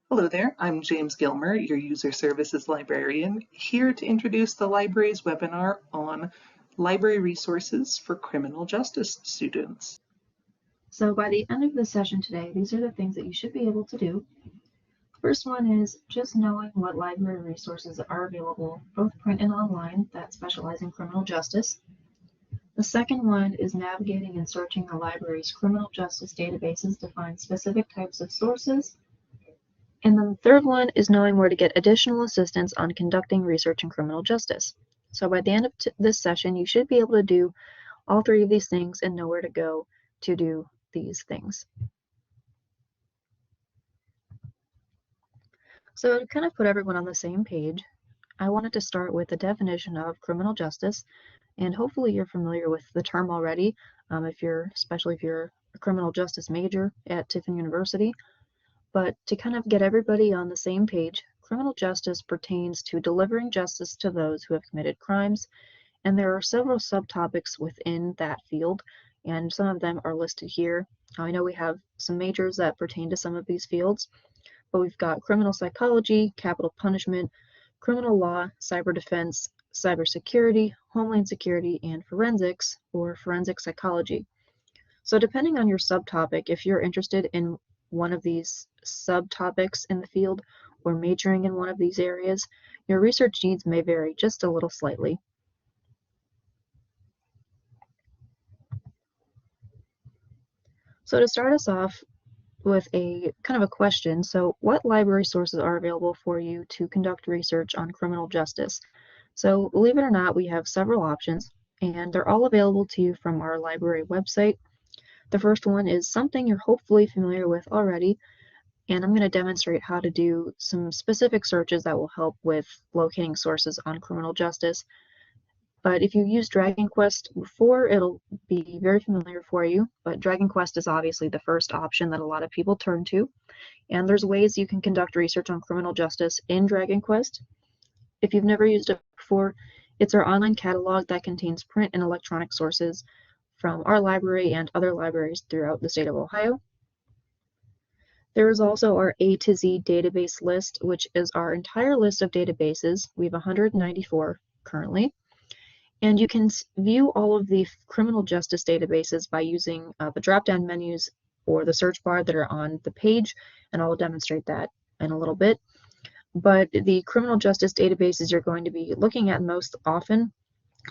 Hello there, I'm James Gilmer, your User Services Librarian, here to introduce the library's webinar on library resources for criminal justice students. So by the end of the session today, these are the things that you should be able to do. First one is just knowing what library resources are available, both print and online, that specialize in criminal justice. The second one is navigating and searching the library's criminal justice databases to find specific types of sources. And then the third one is knowing where to get additional assistance on conducting research in criminal justice. So by the end of this session, you should be able to do all three of these things and know where to go to do these things. So to kind of put everyone on the same page, I wanted to start with the definition of criminal justice, and hopefully you're familiar with the term already, especially if you're a criminal justice major at Tiffin University. But to kind of get everybody on the same page, criminal justice pertains to delivering justice to those who have committed crimes, and there are several subtopics within that field, and some of them are listed here. I know we have some majors that pertain to some of these fields, but we've got criminal psychology, capital punishment, criminal law, cyber defense, cybersecurity, homeland security, and forensics, or forensic psychology. So depending on your subtopic, if you're interested in one of these subtopics in the field or majoring in one of these areas, your research needs may vary just a little slightly. So to start us off with a kind of a question, so what library sources are available for you to conduct research on criminal justice? So believe it or not, we have several options, and they're all available to you from our library website. The first one is something you're hopefully familiar with already, and I'm going to demonstrate how to do some specific searches that will help with locating sources on criminal justice. But if you use Dragon Quest before, it'll be very familiar for you. But Dragon Quest is obviously the first option that a lot of people turn to. And there's ways you can conduct research on criminal justice in Dragon Quest. If you've never used it before, it's our online catalog that contains print and electronic sources from our library and other libraries throughout the state of Ohio. There is also our A to Z database list, which is our entire list of databases. We have 194 currently. And you can view all of the criminal justice databases by using the drop-down menus or the search bar that are on the page, and I'll demonstrate that in a little bit. But the criminal justice databases you're going to be looking at most often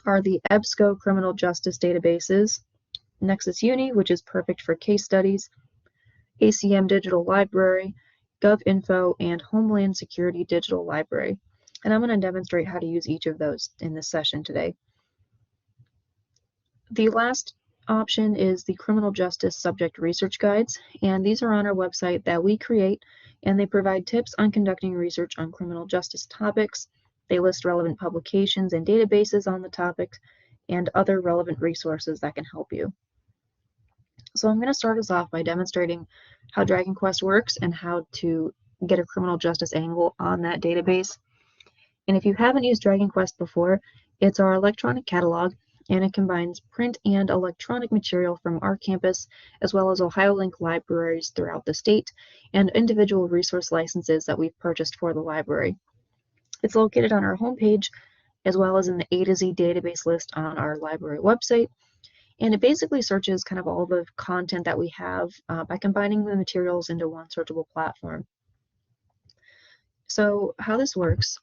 are the EBSCO criminal justice databases, Nexus Uni, which is perfect for case studies, ACM Digital Library, GovInfo, and Homeland Security Digital Library. And I'm going to demonstrate how to use each of those in this session today. The last option is the criminal justice subject research guides, and these are on our website that we create, and they provide tips on conducting research on criminal justice topics. They list relevant publications and databases on the topic and other relevant resources that can help you. So I'm going to start us off by demonstrating how Dragon Quest works and how to get a criminal justice angle on that database. And if you haven't used Dragon Quest before, it's our electronic catalog, and it combines print and electronic material from our campus, as well as OhioLink libraries throughout the state, and individual resource licenses that we've purchased for the library. It's located on our homepage, as well as in the A to Z database list on our library website, and it basically searches kind of all the content that we have by combining the materials into one searchable platform. So how this works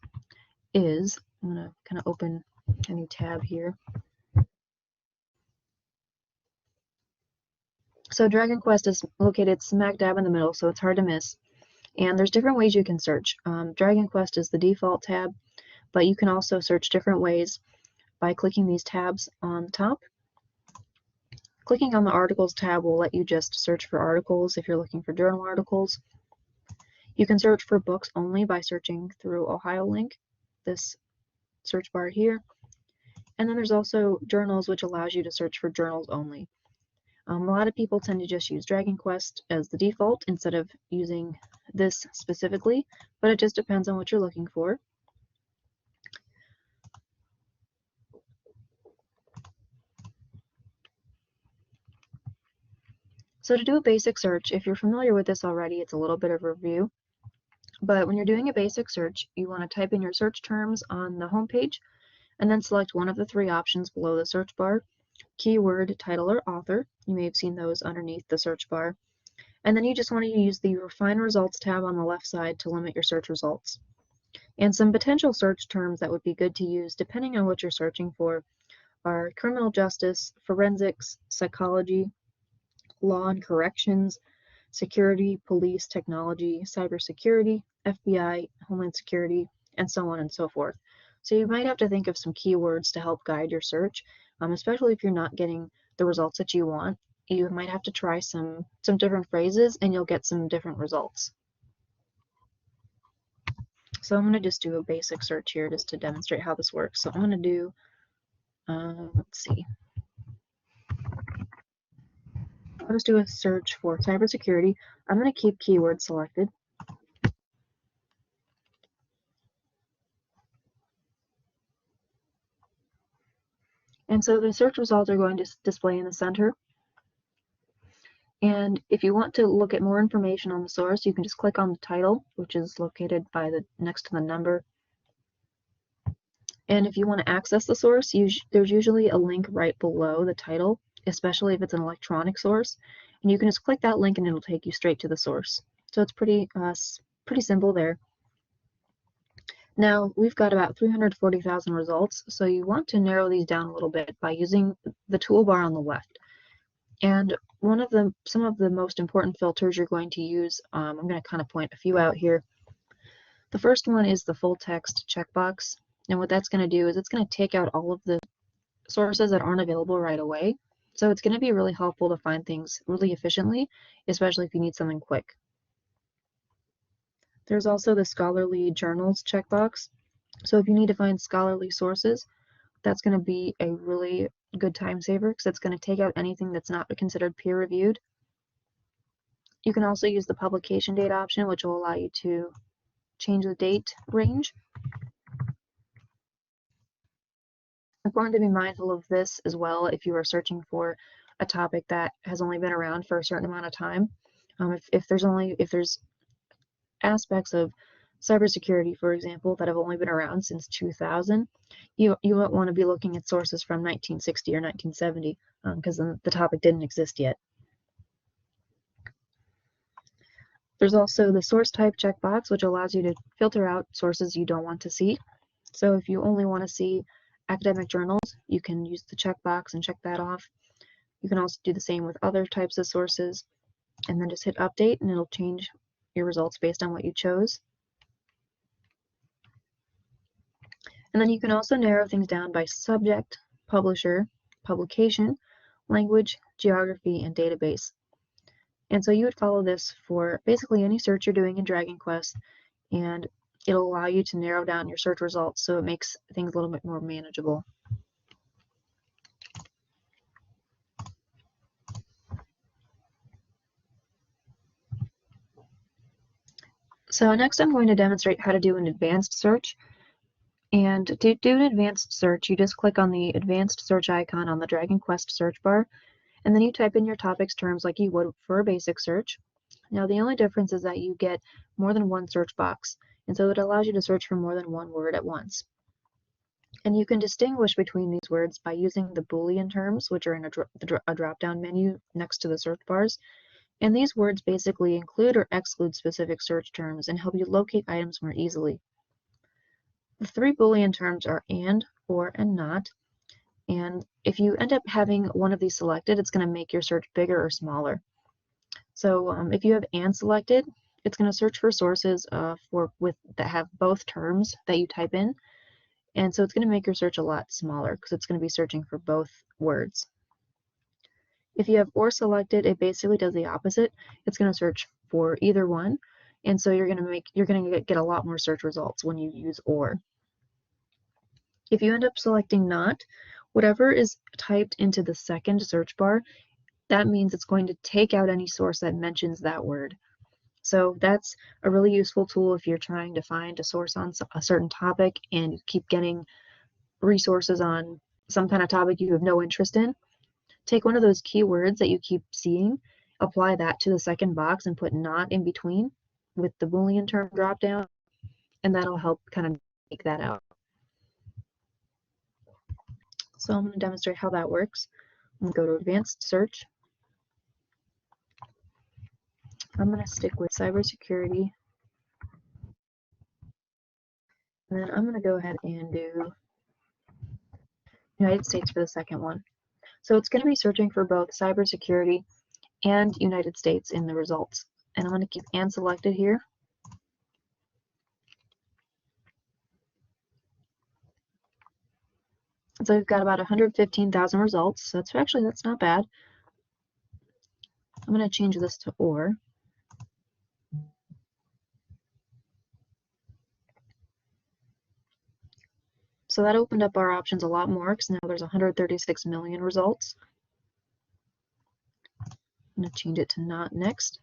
is, I'm going to kind of open a new tab here. So Dragon Quest is located smack dab in the middle, so it's hard to miss. And there's different ways you can search. Dragon Quest is the default tab, but you can also search different ways by clicking these tabs on the top. Clicking on the Articles tab will let you just search for articles if you're looking for journal articles. You can search for books only by searching through OhioLink, this search bar here. And then there's also journals, which allows you to search for journals only. A lot of people tend to just use Dragon Quest as the default instead of using this specifically, but it just depends on what you're looking for. So to do a basic search, if you're familiar with this already, it's a little bit of a review. But when you're doing a basic search, you want to type in your search terms on the home page and then select one of the three options below the search bar: keyword, title, or author. You may have seen those underneath the search bar. And then you just want to use the Refine Results tab on the left side to limit your search results. And some potential search terms that would be good to use depending on what you're searching for are criminal justice, forensics, psychology, law and corrections, security, police, technology, cybersecurity, FBI, Homeland Security, and so on and so forth. So you might have to think of some keywords to help guide your search, especially if you're not getting the results that you want. You might have to try some different phrases and you'll get some different results. So I'm going to just do a basic search here just to demonstrate how this works. So I'm going to do, let's see. I'll just do a search for cybersecurity. I'm going to keep keywords selected. And so the search results are going to display in the center. And if you want to look at more information on the source, you can just click on the title, which is located by the next to the number. And if you want to access the source, there's usually a link right below the title, especially if it's an electronic source. And you can just click that link and it'll take you straight to the source. So it's pretty simple there. Now we've got about 340,000 results, so you want to narrow these down a little bit by using the toolbar on the left. And some of the most important filters you're going to use, I'm going to kind of point a few out here. The first one is the full text checkbox. And what that's going to do is it's going to take out all of the sources that aren't available right away. So it's going to be really helpful to find things really efficiently, especially if you need something quick. There's also the scholarly journals checkbox. So if you need to find scholarly sources, that's going to be a really good time saver because it's going to take out anything that's not considered peer reviewed. You can also use the publication date option, which will allow you to change the date range. Important to be mindful of this as well if you are searching for a topic that has only been around for a certain amount of time. If there's aspects of cybersecurity, for example, that have only been around since 2000, you won't want to be looking at sources from 1960 or 1970 because the topic didn't exist yet. There's also the source type checkbox, which allows you to filter out sources you don't want to see. So if you only want to see academic journals, you can use the checkbox and check that off. You can also do the same with other types of sources, and then just hit update and it'll change your results based on what you chose. And then you can also narrow things down by subject, publisher, publication, language, geography, and database. And so you would follow this for basically any search you're doing in Dragon Quest, and it'll allow you to narrow down your search results so it makes things a little bit more manageable. So next I'm going to demonstrate how to do an advanced search. And to do an advanced search, you just click on the advanced search icon on the Dragon Quest search bar, and then you type in your topic's terms like you would for a basic search. Now the only difference is that you get more than one search box, and so it allows you to search for more than one word at once. And you can distinguish between these words by using the Boolean terms, which are in a drop-down menu next to the search bars. And these words basically include or exclude specific search terms and help you locate items more easily. The three Boolean terms are and, or, and not. And if you end up having one of these selected, it's going to make your search bigger or smaller. So if you have and selected, it's going to search for sources that have both terms that you type in. And so it's going to make your search a lot smaller because it's going to be searching for both words. If you have or selected, it basically does the opposite. It's going to search for either one. And so you're going to get a lot more search results when you use or. If you end up selecting not, whatever is typed into the second search bar, that means it's going to take out any source that mentions that word. So that's a really useful tool if you're trying to find a source on a certain topic and you keep getting resources on some kind of topic you have no interest in. Take one of those keywords that you keep seeing, apply that to the second box and put not in between, with the Boolean term dropdown, and that'll help kind of make that out. So I'm going to demonstrate how that works. I'm going to go to Advanced Search. I'm going to stick with cybersecurity. And then I'm going to go ahead and do United States for the second one. So it's going to be searching for both cybersecurity and United States in the results. And I'm going to keep and selected here. So we've got about 115,000 results. So that's not bad. I'm going to change this to OR. So that opened up our options a lot more because now there's 136 million results. I'm going to change it to not next.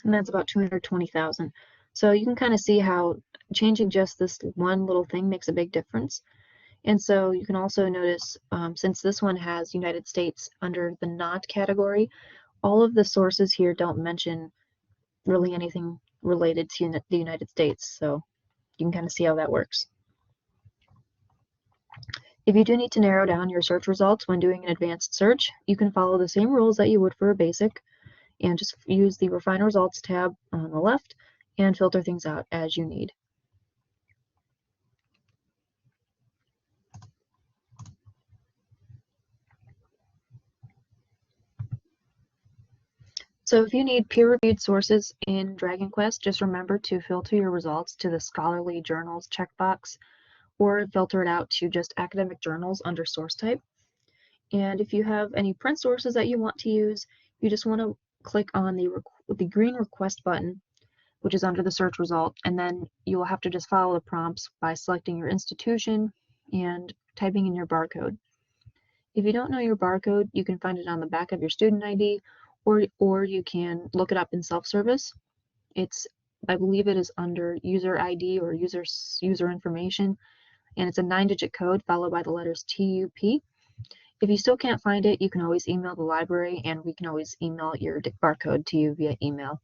And that's about 220,000. So you can kind of see how changing just this one little thing makes a big difference. And so you can also notice, since this one has United States under the not category, all of the sources here don't mention really anything related to the United States. So you can kind of see how that works. If you do need to narrow down your search results when doing an advanced search, you can follow the same rules that you would for a basic and just use the Refine Results tab on the left and filter things out as you need. So if you need peer-reviewed sources in Dragon Quest, just remember to filter your results to the scholarly journals checkbox or filter it out to just academic journals under source type. And if you have any print sources that you want to use, you just want to click on the green request button, which is under the search result, and then you will have to just follow the prompts by selecting your institution and typing in your barcode. If you don't know your barcode, you can find it on the back of your student ID, or you can look it up in self-service. I believe it is under user ID or user information, and it's a 9-digit code followed by the letters TUP. If you still can't find it, you can always email the library, and we can always email your barcode to you via email.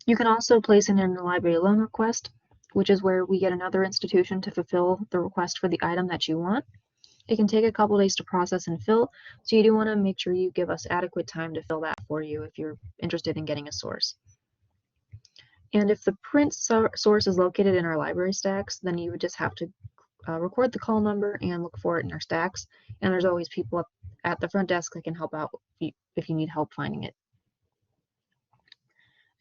You can also place an interlibrary loan request, which is where we get another institution to fulfill the request for the item that you want. It can take a couple days to process and fill, so you do want to make sure you give us adequate time to fill that for you if you're interested in getting a source. And if the print source is located in our library stacks, then you would just have to record the call number and look for it in our stacks. And there's always people up at the front desk that can help out if you need help finding it.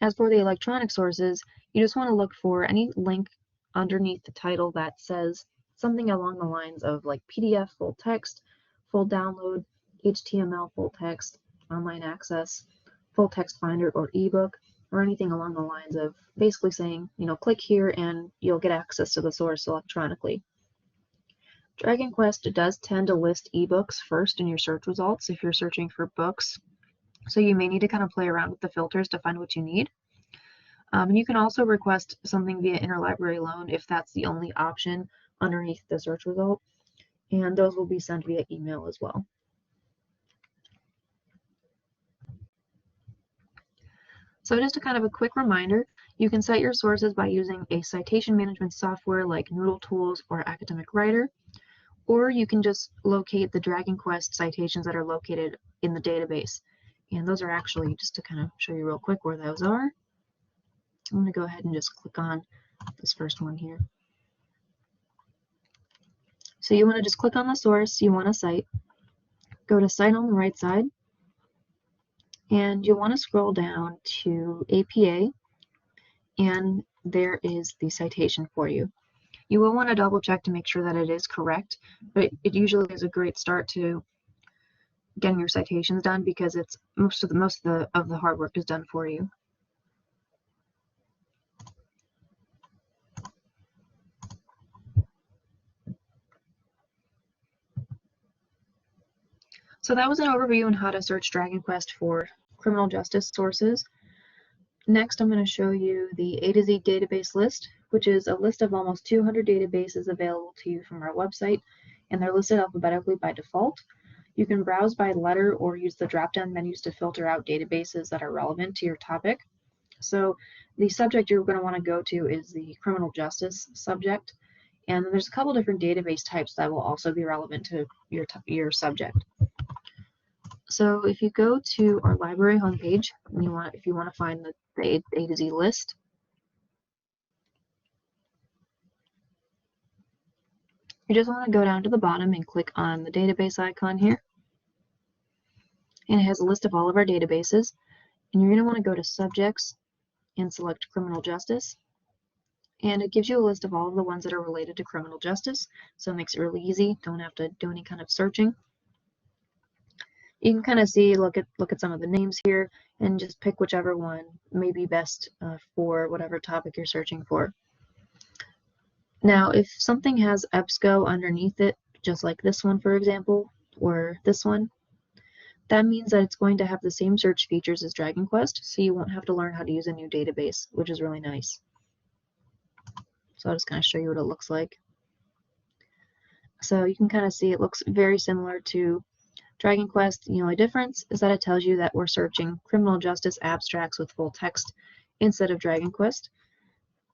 As for the electronic sources, you just want to look for any link underneath the title that says something along the lines of like PDF full text, full download, HTML full text, online access, full text finder, or ebook, or anything along the lines of basically saying, click here and you'll get access to the source electronically. Dragon Quest does tend to list ebooks first in your search results if you're searching for books, so you may need to kind of play around with the filters to find what you need. And you can also request something via interlibrary loan if that's the only option underneath the search result, and those will be sent via email as well. So just a kind of a quick reminder, you can cite your sources by using a citation management software like Noodle Tools or Academic Writer, or you can just locate the Dragon Quest citations that are located in the database. And those are actually, just to kind of show you real quick where those are, I'm going to go ahead and just click on this first one here. So you want to just click on the source you want to cite, go to Cite on the right side, and you'll want to scroll down to APA, and there is the citation for you. You will want to double check to make sure that it is correct, but it usually is a great start to getting your citations done because it's most of the hard work is done for you. So that was an overview on how to search Dragon Quest for criminal justice sources. Next, I'm going to show you the A to Z database list, which is a list of almost 200 databases available to you from our website, and they're listed alphabetically by default. You can browse by letter or use the drop-down menus to filter out databases that are relevant to your topic. So the subject you're going to want to go to is the criminal justice subject, and then there's a couple different database types that will also be relevant to your subject. So if you go to our library homepage, and if you want to find the A to Z list, you just want to go down to the bottom and click on the database icon here. And it has a list of all of our databases. And you're going to want to go to Subjects and select Criminal Justice. And it gives you a list of all of the ones that are related to criminal justice. So it makes it really easy. Don't have to do any kind of searching. You can kind of see, look at some of the names here, and just pick whichever one may be best for whatever topic you're searching for. Now, if something has EBSCO underneath it, just like this one, for example, or this one, that means that it's going to have the same search features as Dragon Quest, so you won't have to learn how to use a new database, which is really nice. So I'll just kind of show you what it looks like. So you can kind of see it looks very similar to Dragon Quest. The only difference is that it tells you that we're searching criminal justice abstracts with full text instead of Dragon Quest.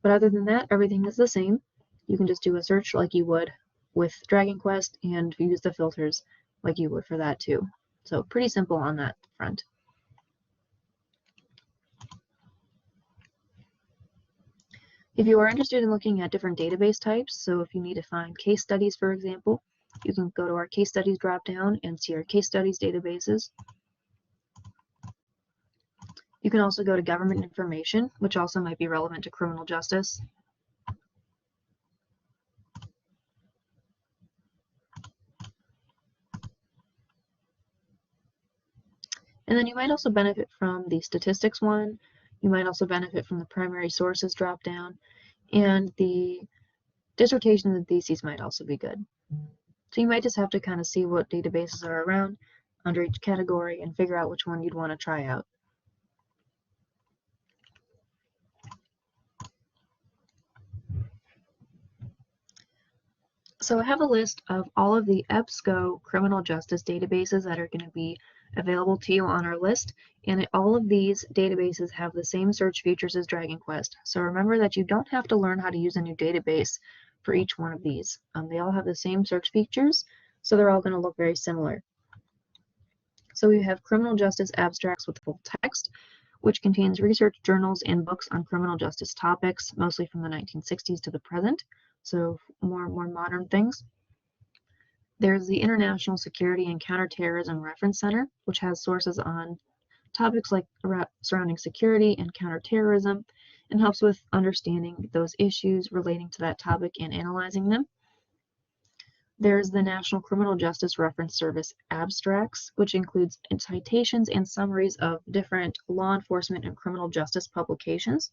But other than that, everything is the same. You can just do a search like you would with Dragon Quest and use the filters like you would for that too. So pretty simple on that front. If you are interested in looking at different database types, so if you need to find case studies, for example, you can go to our case studies drop-down and see our case studies databases. You can also go to government information, which also might be relevant to criminal justice. And then you might also benefit from the statistics one. You might also benefit from the primary sources drop-down, and the dissertations and theses might also be good. So you might just have to kind of see what databases are around under each category and figure out which one you'd want to try out. So I have a list of all of the EBSCO criminal justice databases that are going to be available to you on our list, and all of these databases have the same search features as Dragon Quest. So remember that you don't have to learn how to use a new database for each one of these. They all have the same search features, so they're all going to look very similar. So we have criminal justice abstracts with full text, which contains research journals and books on criminal justice topics, mostly from the 1960s to the present, so more modern things. There's the International Security and Counterterrorism Reference Center, which has sources on topics like surrounding security and counterterrorism, and helps with understanding those issues relating to that topic and analyzing them. There's the National Criminal Justice Reference Service abstracts, which includes citations and summaries of different law enforcement and criminal justice publications.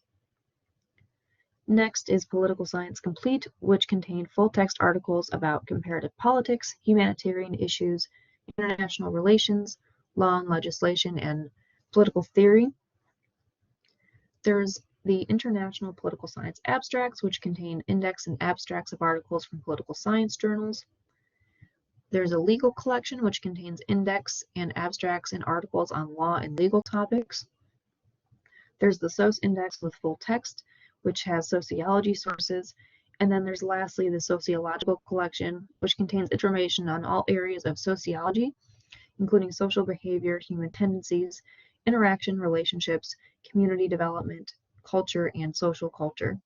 Next is Political Science Complete, which contain full-text articles about comparative politics, humanitarian issues, international relations, law and legislation, and political theory. There's the International Political Science Abstracts, which contain index and abstracts of articles from political science journals. There's a legal collection, which contains index and abstracts and articles on law and legal topics. There's the SOS Index with full text, which has sociology sources. And then there's lastly the Sociological Collection, which contains information on all areas of sociology, including social behavior, human tendencies, interaction, relationships, community development, culture, and social culture.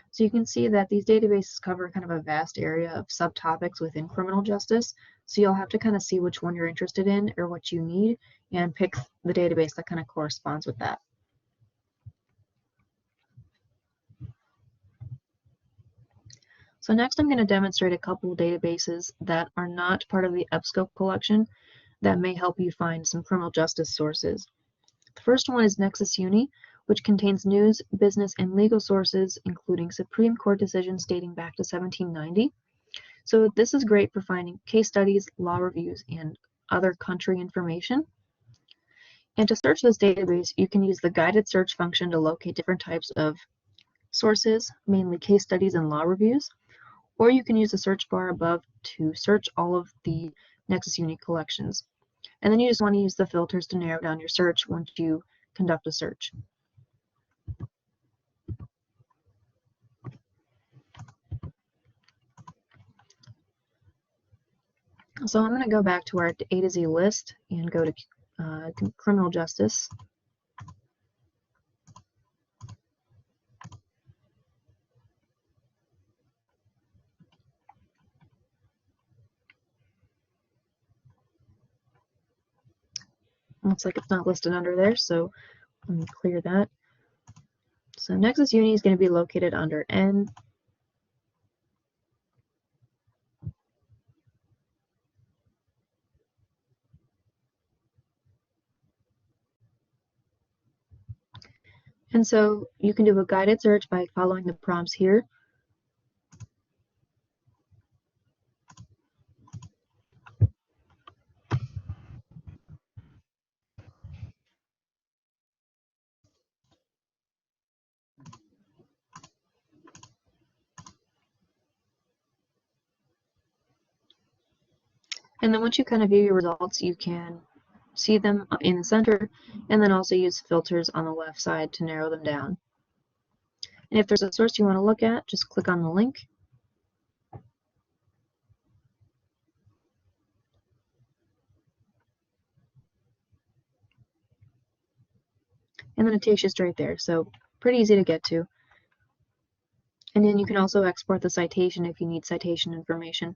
So you can see that these databases cover kind of a vast area of subtopics within criminal justice. So you'll have to kind of see which one you're interested in or what you need and pick the database that kind of corresponds with that. So next I'm going to demonstrate a couple of databases that are not part of the EBSCO collection that may help you find some criminal justice sources. The first one is Nexus Uni, which contains news, business, and legal sources, including Supreme Court decisions dating back to 1790. So this is great for finding case studies, law reviews, and other country information. And to search this database, you can use the guided search function to locate different types of sources, mainly case studies and law reviews, or you can use the search bar above to search all of the Nexus Uni collections. And then you just want to use the filters to narrow down your search once you conduct a search. So I'm going to go back to our A to Z list and go to criminal justice. Looks like it's not listed under there, so let me clear that. So Nexus Uni is going to be located under N. And so you can do a guided search by following the prompts here. And then once you kind of view your results, you can see them in the center and then also use filters on the left side to narrow them down. And if there's a source you want to look at, just click on the link. And then it takes you straight there. So pretty easy to get to. And then you can also export the citation if you need citation information.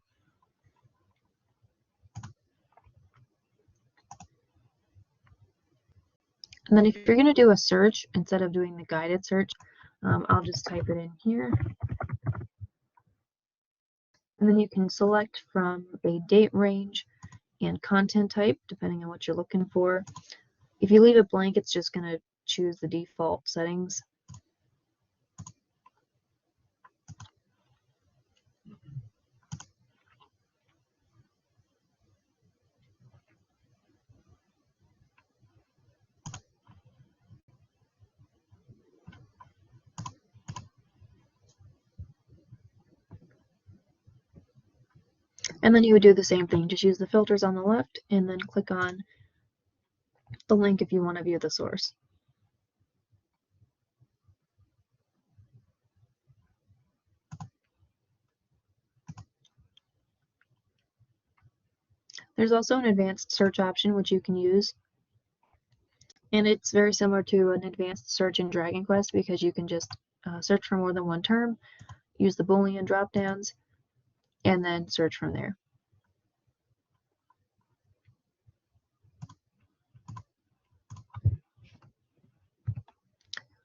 And then if you're going to do a search, instead of doing the guided search, I'll just type it in here. And then you can select from a date range and content type, depending on what you're looking for. If you leave it blank, it's just going to choose the default settings. And then you would do the same thing, just use the filters on the left and then click on the link if you want to view the source. There's also an advanced search option which you can use. And it's very similar to an advanced search in Dragon Quest because you can just search for more than one term, use the Boolean drop-downs, and then search from there.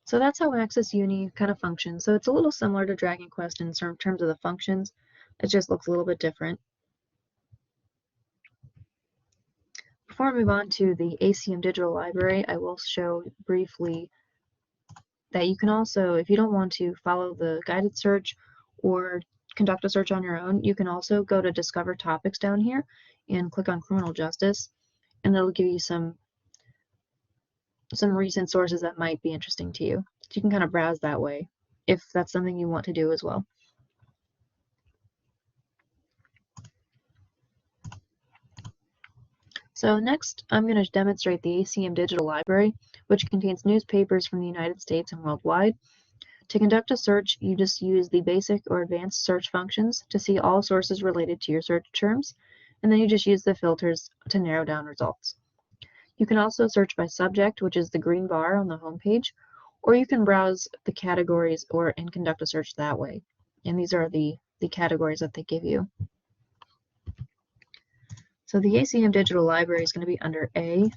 So that's how Nexus Uni kind of functions. So it's a little similar to Dragon Quest in terms of the functions. It just looks a little bit different. Before I move on to the ACM Digital Library, I will show briefly that you can also, if you don't want to follow the guided search or conduct a search on your own, you can also go to Discover Topics down here and click on Criminal Justice, and it'll give you some recent sources that might be interesting to you. So you can kind of browse that way if that's something you want to do as well. So next, I'm going to demonstrate the ACM Digital Library, which contains newspapers from the United States and worldwide. To conduct a search, you just use the basic or advanced search functions to see all sources related to your search terms, and then you just use the filters to narrow down results. You can also search by subject, which is the green bar on the home page, or you can browse the categories and conduct a search that way. And these are the categories that they give you. So the ACM Digital Library is going to be under A.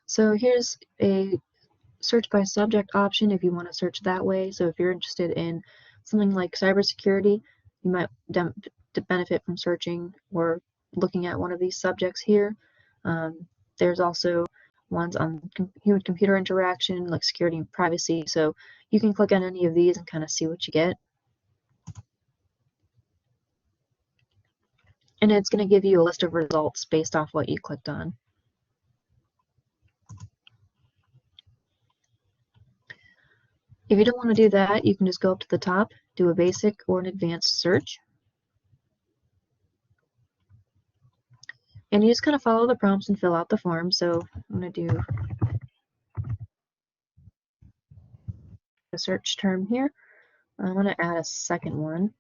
So here's a search by subject option if you want to search that way. So if you're interested in something like cybersecurity, you might benefit from searching or looking at one of these subjects here. There's also ones on human-computer interaction, like security and privacy. So you can click on any of these and kind of see what you get. And it's going to give you a list of results based off what you clicked on. If you don't want to do that, you can just go up to the top, do a basic or an advanced search. And you just kind of follow the prompts and fill out the form. So I'm going to do a search term here. I'm going to add a second one.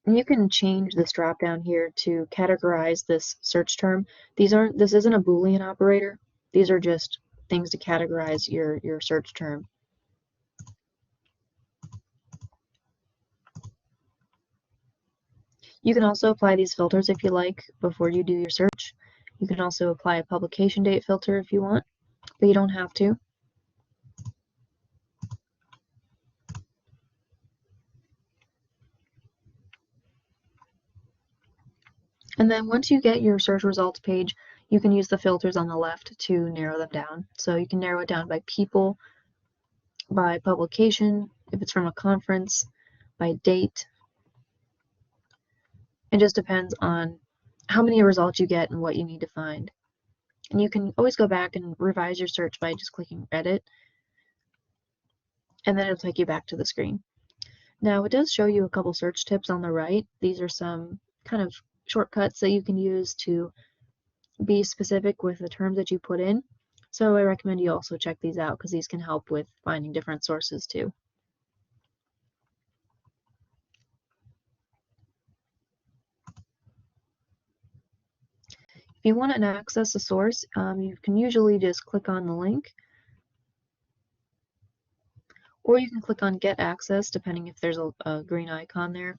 And you can change this drop down here to categorize this search term. This isn't a Boolean operator. These are just things to categorize your search term. You can also apply these filters if you like before you do your search. You can also apply a publication date filter if you want, but you don't have to. And then once you get your search results page, you can use the filters on the left to narrow them down. So you can narrow it down by people, by publication, if it's from a conference, by date. It just depends on how many results you get and what you need to find. And you can always go back and revise your search by just clicking edit, and then it'll take you back to the screen. Now it does show you a couple search tips on the right. These are some kind of shortcuts that you can use to be specific with the terms that you put in. So I recommend you also check these out because these can help with finding different sources too. If you want to access a source, you can usually just click on the link, or you can click on Get Access, depending if there's a green icon there.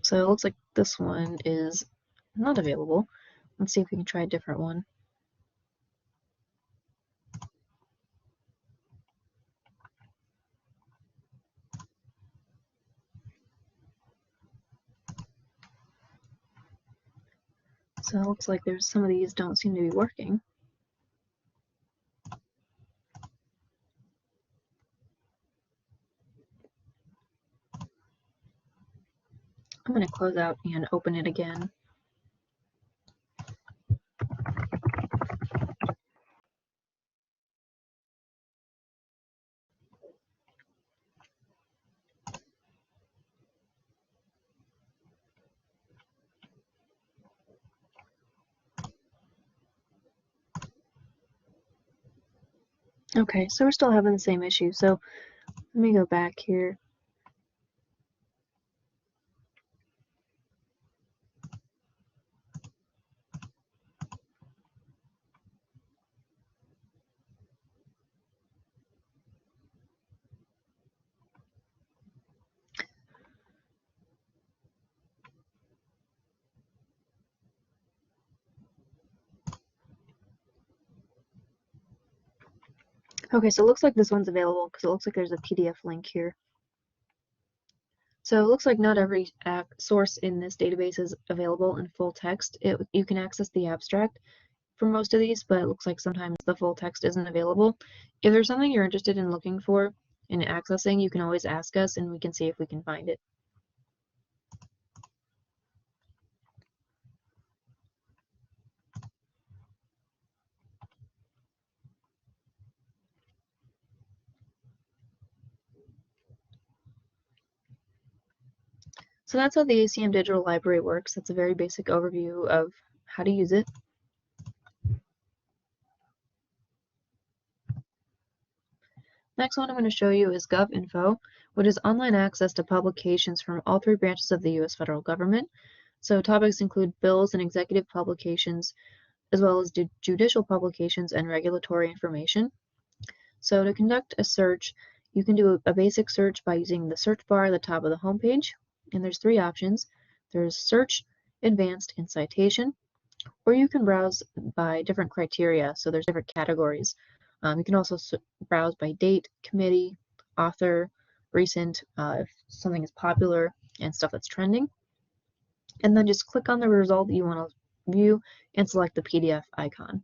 So it looks like this one is not available. Let's see if we can try a different one. So it looks like there's some of these don't seem to be working. I'm going to close out and open it again. Okay, so we're still having the same issue. So let me go back here. Okay, so it looks like this one's available because it looks like there's a PDF link here. So it looks like not every source in this database is available in full text. You can access the abstract for most of these, but it looks like sometimes the full text isn't available. If there's something you're interested in looking for and accessing, you can always ask us and we can see if we can find it. So that's how the ACM Digital Library works. That's a very basic overview of how to use it. Next one I'm going to show you is GovInfo, which is online access to publications from all three branches of the U.S. federal government. So topics include bills and executive publications, as well as judicial publications and regulatory information. So to conduct a search, you can do a basic search by using the search bar at the top of the homepage. And there's three options. There's search, advanced, and citation. Or you can browse by different criteria, so there's different categories. You can also browse by date, committee, author, recent, if something is popular and stuff that's trending. And then just click on the result that you want to view and select the PDF icon.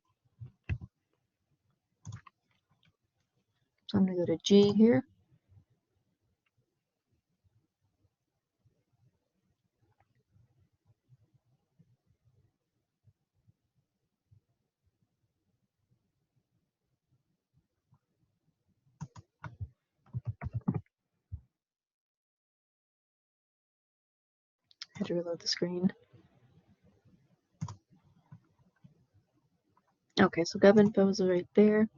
So I'm going to go to G here. I had to reload the screen. Okay, so GovInfo is right there.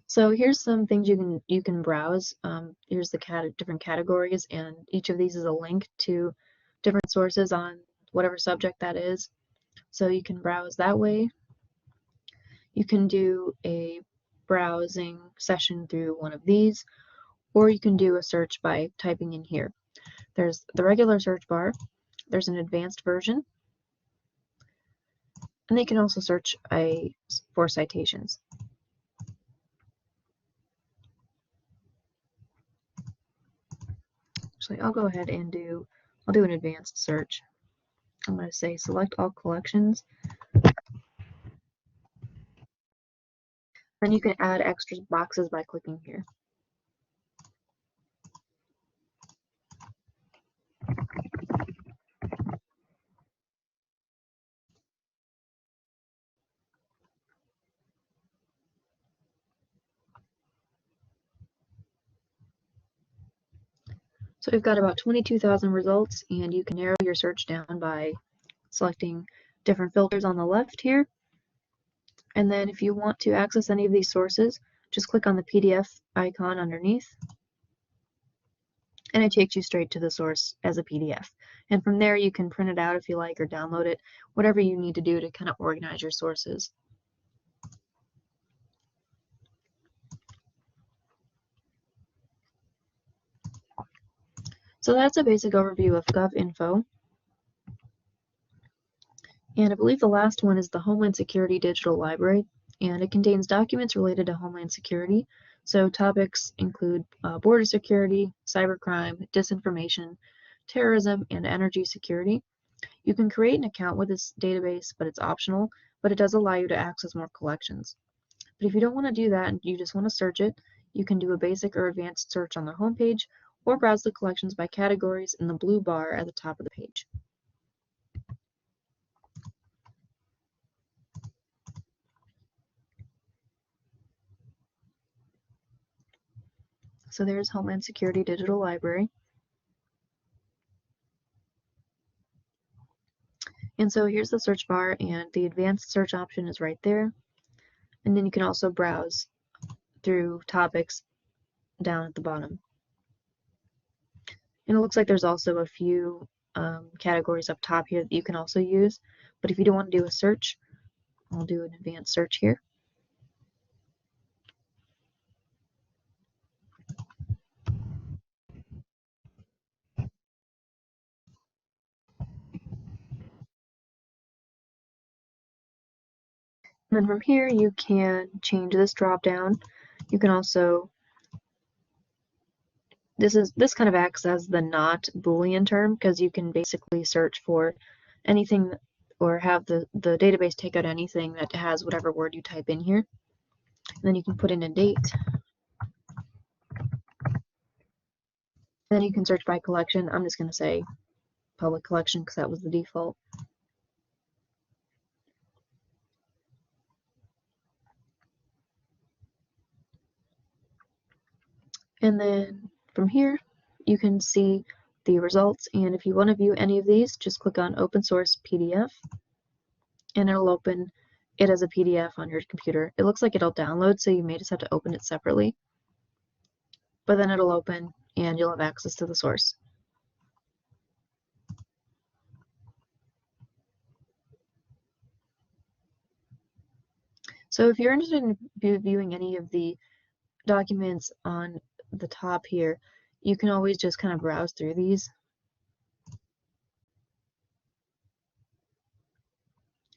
So here's some things you can browse. Here's the different categories, and each of these is a link to different sources on whatever subject that is. So you can browse that way. You can do a browsing session through one of these, or you can do a search by typing in here. There's the regular search bar, there's an advanced version, and they can also search for citations. Actually, I'll go ahead and I'll do an advanced search. I'm going to say select all collections. Then you can add extra boxes by clicking here. So we've got about 22,000 results, and you can narrow your search down by selecting different filters on the left here. And then if you want to access any of these sources, just click on the PDF icon underneath, and it takes you straight to the source as a PDF. And from there you can print it out if you like, or download it, whatever you need to do to kind of organize your sources. So that's a basic overview of GovInfo. And I believe the last one is the Homeland Security Digital Library, and it contains documents related to Homeland Security. So topics include border security, cybercrime, disinformation, terrorism, and energy security. You can create an account with this database, but it's optional, but it does allow you to access more collections. But if you don't want to do that and you just want to search it, you can do a basic or advanced search on the homepage, or browse the collections by categories in the blue bar at the top of the page. So there's Homeland Security Digital Library. And so here's the search bar, and the advanced search option is right there. And then you can also browse through topics down at the bottom. And it looks like there's also a few categories up top here that you can also use. But if you don't want to do a search, I'll do an advanced search here. And then from here, you can change this drop down. You can also, this kind of acts as the not Boolean term, because you can basically search for anything, or have the database take out anything that has whatever word you type in here. And then you can put in a date. Then you can search by collection. I'm just going to say public collection because that was the default. And then from here, you can see the results. And if you want to view any of these, just click on Open Source PDF, and it'll open it as a PDF on your computer. It looks like it'll download, so you may just have to open it separately. But then it'll open, and you'll have access to the source. So if you're interested in viewing any of the documents on the top here, you can always just kind of browse through these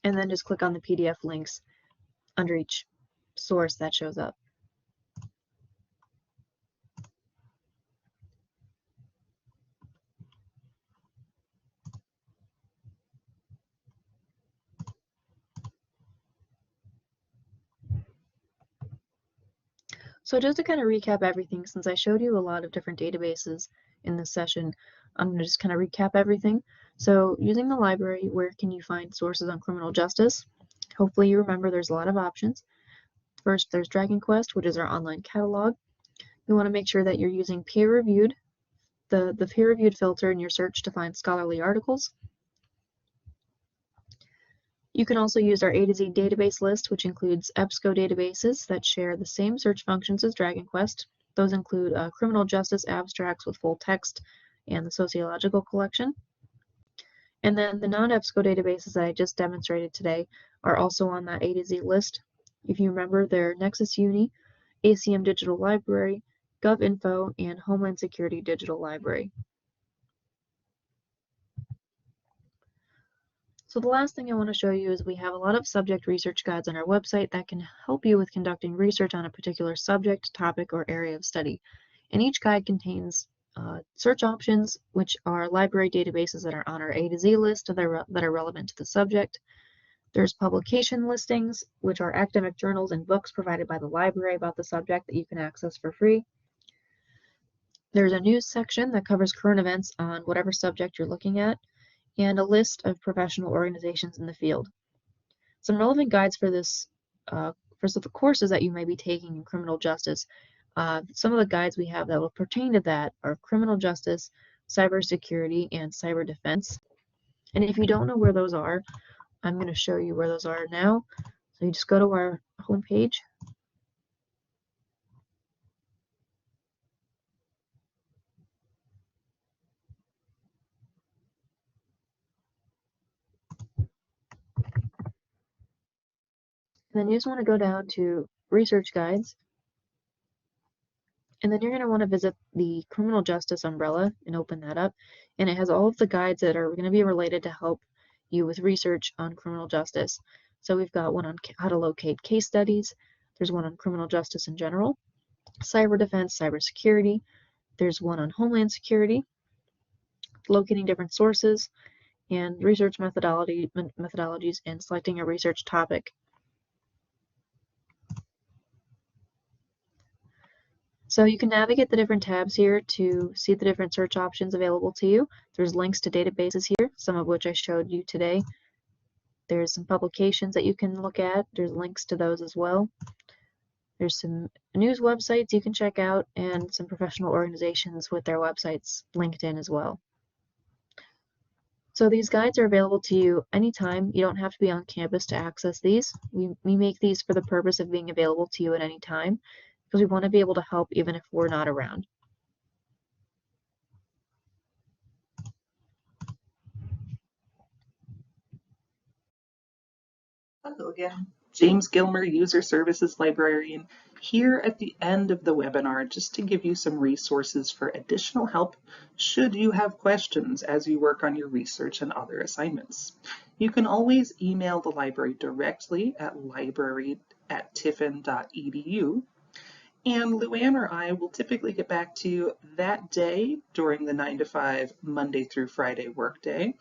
and then just click on the PDF links under each source that shows up. So just to kind of recap everything, since I showed you a lot of different databases in this session, I'm going to just kind of recap everything. So using the library, where can you find sources on criminal justice? Hopefully you remember there's a lot of options. First, there's Dragon Quest, which is our online catalog. You want to make sure that you're using peer-reviewed, the peer-reviewed filter in your search to find scholarly articles. You can also use our A to Z database list, which includes EBSCO databases that share the same search functions as Dragon Quest. Those include criminal justice abstracts with full text and the sociological collection. And then the non-EBSCO databases that I just demonstrated today are also on that A to Z list. If you remember, they're Nexus Uni, ACM Digital Library, GovInfo, and Homeland Security Digital Library. So the last thing I want to show you is we have a lot of subject research guides on our website that can help you with conducting research on a particular subject, topic, or area of study. And each guide contains search options, which are library databases that are on our A to Z list that are relevant to the subject. There's publication listings, which are academic journals and books provided by the library about the subject that you can access for free. There's a news section that covers current events on whatever subject you're looking at, and a list of professional organizations in the field. Some relevant guides for this, for the courses that you may be taking in criminal justice. Some of the guides we have that will pertain to that are criminal justice, cybersecurity, and cyber defense. And if you don't know where those are, I'm going to show you where those are now. So you just go to our homepage. And then you just want to go down to research guides. And then you're going to want to visit the criminal justice umbrella and open that up. And it has all of the guides that are going to be related to help you with research on criminal justice. So we've got one on how to locate case studies. There's one on criminal justice in general, cyber defense, cybersecurity. There's one on homeland security, locating different sources, and research methodologies, and selecting a research topic. So you can navigate the different tabs here to see the different search options available to you. There's links to databases here, some of which I showed you today. There's some publications that you can look at. There's links to those as well. There's some news websites you can check out and some professional organizations with their websites linked in as well. So these guides are available to you anytime. You don't have to be on campus to access these. We make these for the purpose of being available to you at any time, because we want to be able to help even if we're not around. Hello again. James Gilmer, User Services Librarian, here at the end of the webinar just to give you some resources for additional help should you have questions as you work on your research and other assignments. You can always email the library directly at library@tiffin.edu. And Luann or I will typically get back to you that day during the 9 to 5 Monday through Friday workday,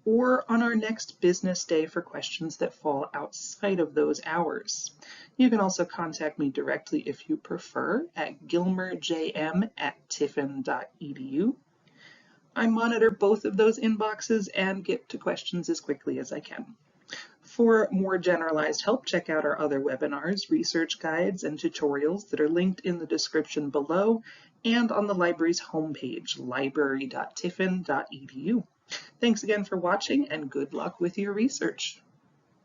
or on our next business day for questions that fall outside of those hours. You can also contact me directly if you prefer at gilmerjm@tiffin.edu. I monitor both of those inboxes and get to questions as quickly as I can. For more generalized help, check out our other webinars, research guides, and tutorials that are linked in the description below and on the library's homepage, library.tiffin.edu. Thanks again for watching, and good luck with your research.